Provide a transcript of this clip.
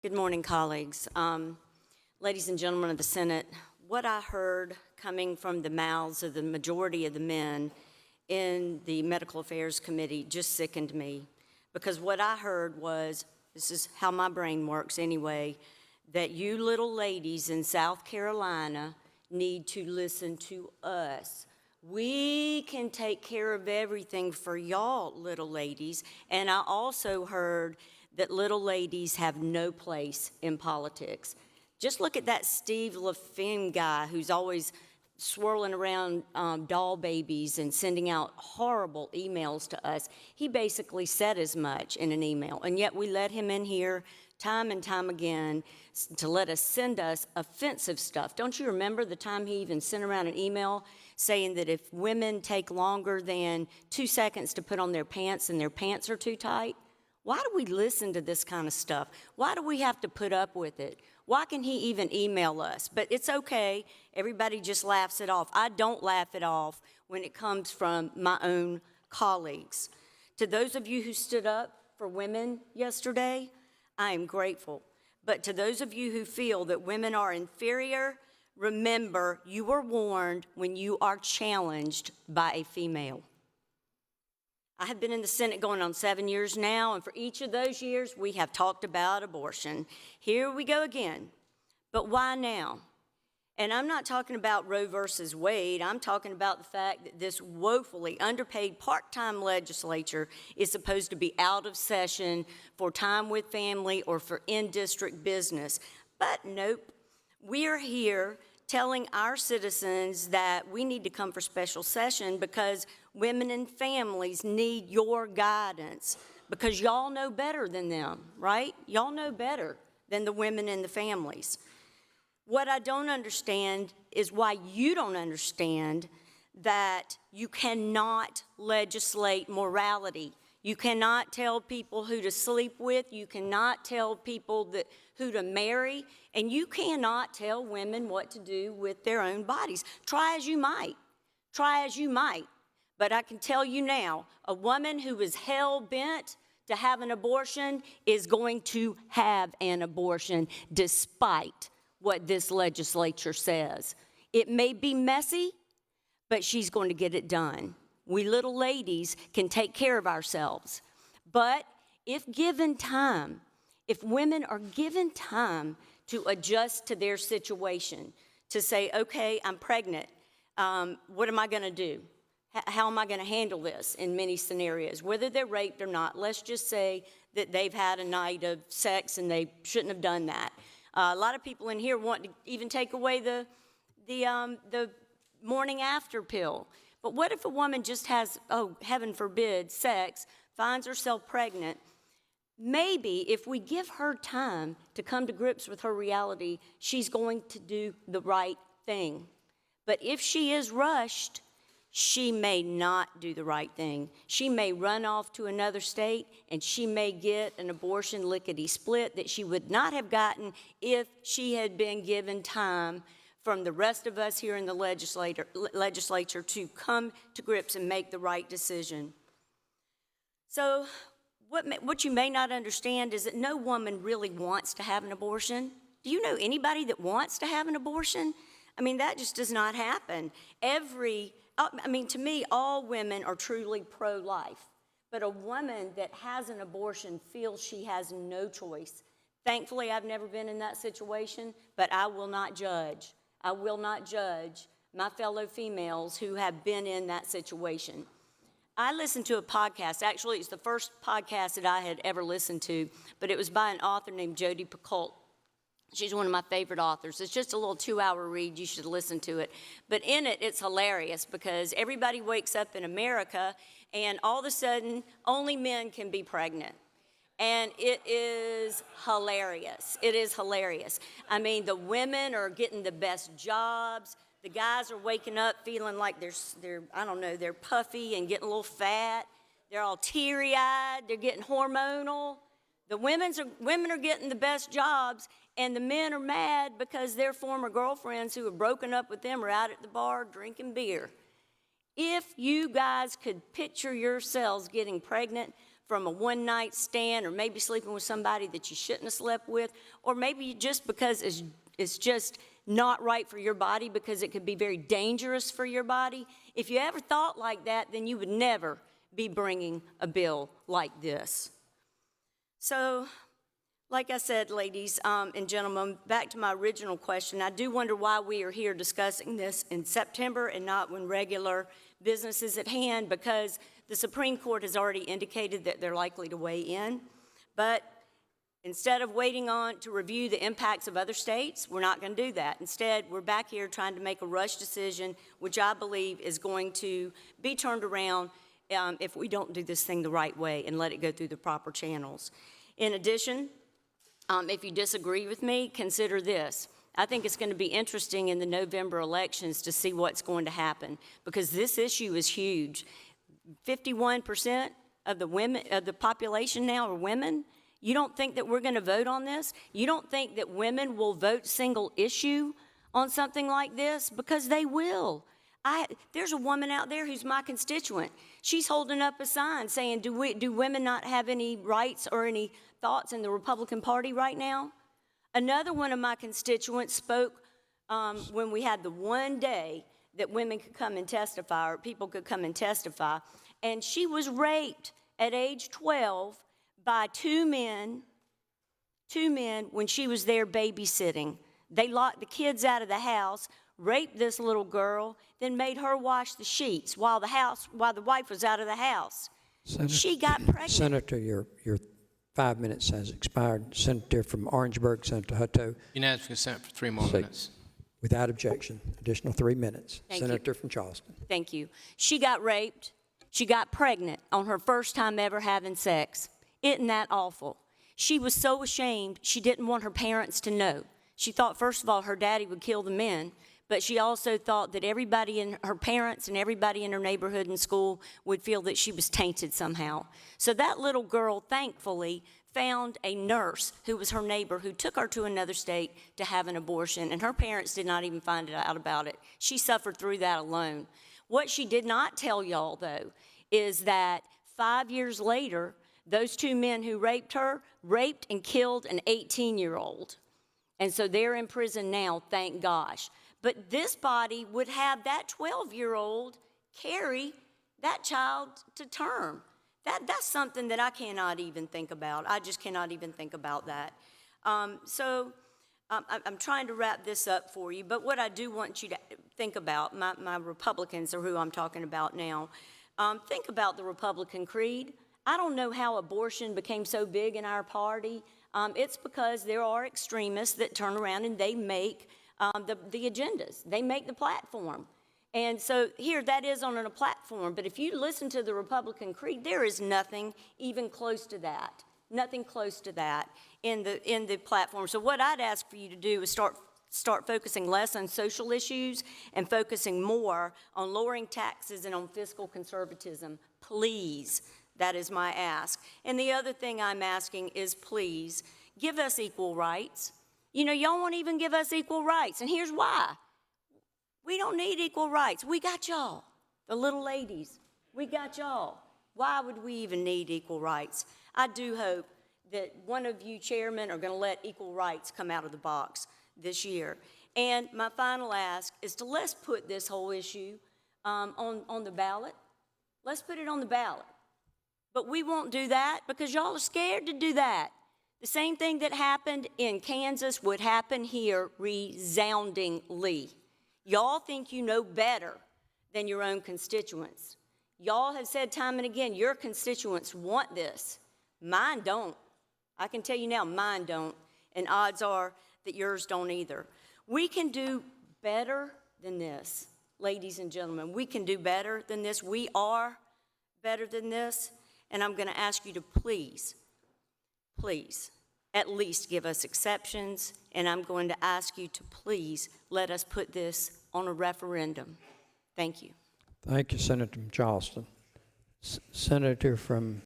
Good morning, colleagues. Ladies and gentlemen of the Senate, what I heard coming from the mouths of the majority of the men in the Medical Affairs Committee just sickened me, because what I heard was, this is how my brain works anyway, that you little ladies in South Carolina need to listen to us. We can take care of everything for y'all, little ladies. And I also heard that little ladies have no place in politics. Just look at that Steve LaFemme guy who's always swirling around doll babies and sending out horrible emails to us. He basically said as much in an email, and yet we let him in here time and time again to let us send us offensive stuff. Don't you remember the time he even sent around an email saying that if women take longer than 2 seconds to put on their pants and their pants are too tight? Why do we listen to this kind of stuff? Why do we have to put up with it? Why can he even email us? But it's okay. Everybody just laughs it off. I don't laugh it off when it comes from my own colleagues. To those of you who stood up for women yesterday, I am grateful. But to those of you who feel that women are inferior, remember you were warned when you are challenged by a female. I have been in the Senate going on 7 years now, and for each of those years, we have talked about abortion. Here we go again. But why now? And I'm not talking about Roe versus Wade. I'm talking about the fact that this woefully underpaid part-time legislature is supposed to be out of session for time with family or for in-district business. But nope, we are here telling our citizens that we need to come for special session because women and families need your guidance, because y'all know better than them, right? Y'all know better than the women and the families. What I don't understand is why you don't understand that you cannot legislate morality. You cannot tell people who to sleep with. You cannot tell people who to marry. And you cannot tell women what to do with their own bodies. Try as you might. Try as you might. But I can tell you now, a woman who is hell-bent to have an abortion is going to have an abortion despite what this legislature says. It may be messy, but she's going to get it done. We little ladies can take care of ourselves. But if given time, if women are given time to adjust to their situation, to say, okay, I'm pregnant, what am I going to do? How am I going to handle this in many scenarios? Whether they're raped or not, let's just say that they've had a night of sex and they shouldn't have done that. A lot of people in here want to even take away the morning after pill. But what if a woman just has, oh, heaven forbid, sex, finds herself pregnant? Maybe if we give her time to come to grips with her reality, she's going to do the right thing. But if she is rushed, she may not do the right thing. She may run off to another state, and she may get an abortion lickety-split that she would not have gotten if she had been given time from the rest of us here in the legislature to come to grips and make the right decision. So what you may not understand is that no woman really wants to have an abortion. Do you know anybody that wants to have an abortion? I mean, that just does not happen. To me, all women are truly pro-life. But a woman that has an abortion feels she has no choice. Thankfully, I've never been in that situation, but I will not judge. I will not judge my fellow females who have been in that situation. I listened to a podcast. Actually, it's the first podcast that I had ever listened to, but it was by an author named Jodi Picoult. She's one of my favorite authors. It's just a little 2-hour read. You should listen to it. But in it, it's hilarious because everybody wakes up in America and all of a sudden, only men can be pregnant. And it is hilarious. It is hilarious. I mean, the women are getting the best jobs. The guys are waking up feeling like they're puffy and getting a little fat. They're all teary-eyed. They're getting hormonal. The women are getting the best jobs, and the men are mad because their former girlfriends who have broken up with them are out at the bar drinking beer. If you guys could picture yourselves getting pregnant from a one-night stand, or maybe sleeping with somebody that you shouldn't have slept with, or maybe just because it's just not right for your body because it could be very dangerous for your body. If you ever thought like that, then you would never be bringing a bill like this. So, like I said, ladies and gentlemen, back to my original question, I do wonder why we are here discussing this in September and not when regular business is at hand, because the Supreme Court has already indicated that they're likely to weigh in. But instead of waiting on to review the impacts of other states, we're not going to do that. Instead, we're back here trying to make a rush decision, which I believe is going to be turned around if we don't do this thing the right way and let it go through the proper channels. In addition, if you disagree with me, consider this. I think it's going to be interesting in the November elections to see what's going to happen, because this issue is huge. 51% of the population now are women. You don't think that we're going to vote on this? You don't think that women will vote single issue on something like this? Because they will. There's a woman out there who's my constituent. She's holding up a sign saying, do women not have any rights or any thoughts in the Republican Party right now? Another one of my constituents spoke when we had the one day that women could come and testify, or people could come and testify, and she was raped at age 12 by two men when she was there babysitting. They locked the kids out of the house, raped this little girl, then made her wash the sheets while the wife was out of the house. Senator, she got pregnant. Senator, your 5 minutes has expired. Senator from Orangeburg, Senator Hutto. Unanimous consent for 3 more minutes. Without objection, additional 3 minutes. Thank Senator you. from Charleston. Thank you. She got raped. She got pregnant on her first time ever having sex. Isn't that awful? She was so ashamed, she didn't want her parents to know. She thought, first of all, her daddy would kill the men, but she also thought that everybody in her parents and everybody in her neighborhood and school would feel that she was tainted somehow. So that little girl, thankfully, found a nurse who was her neighbor who took her to another state to have an abortion, and her parents did not even find out about it. She suffered through that alone. What she did not tell y'all, though, is that 5 years later, those two men who raped her raped and killed an 18-year-old. And so they're in prison now, thank gosh. But this body would have that 12-year-old carry that child to term. That's something that I cannot even think about. I just cannot even think about that. I'm trying to wrap this up for you, but what I do want you to think about, my Republicans are who I'm talking about now, think about the Republican creed. I don't know how abortion became so big in our party. It's because there are extremists that turn around and they make the agendas. They make the platform. And so here, that is on a platform, but if you listen to the Republican creed, there is nothing even close to that, nothing close to that in the platform. So what I'd ask for you to do is start focusing less on social issues and focusing more on lowering taxes and on fiscal conservatism. Please, that is my ask. And the other thing I'm asking is, please, give us equal rights. You know, y'all won't even give us equal rights, and here's why. We don't need equal rights. We got y'all, the little ladies. We got y'all. Why would we even need equal rights? I do hope that one of you chairmen are going to let equal rights come out of the box this year. And my final ask is to let's put this whole issue on the ballot. Let's put it on the ballot. But we won't do that because y'all are scared to do that. The same thing that happened in Kansas would happen here resoundingly. Y'all think you know better than your own constituents. Y'all have said time and again, your constituents want this. Mine don't. I can tell you now, mine don't. And odds are that yours don't either. We can do better than this, ladies and gentlemen. We can do better than this. We are better than this. And I'm going to ask you to please, at least give us exceptions. And I'm going to ask you to please let us put this on a referendum. Thank you. Thank you, Senator from Charleston. Senator from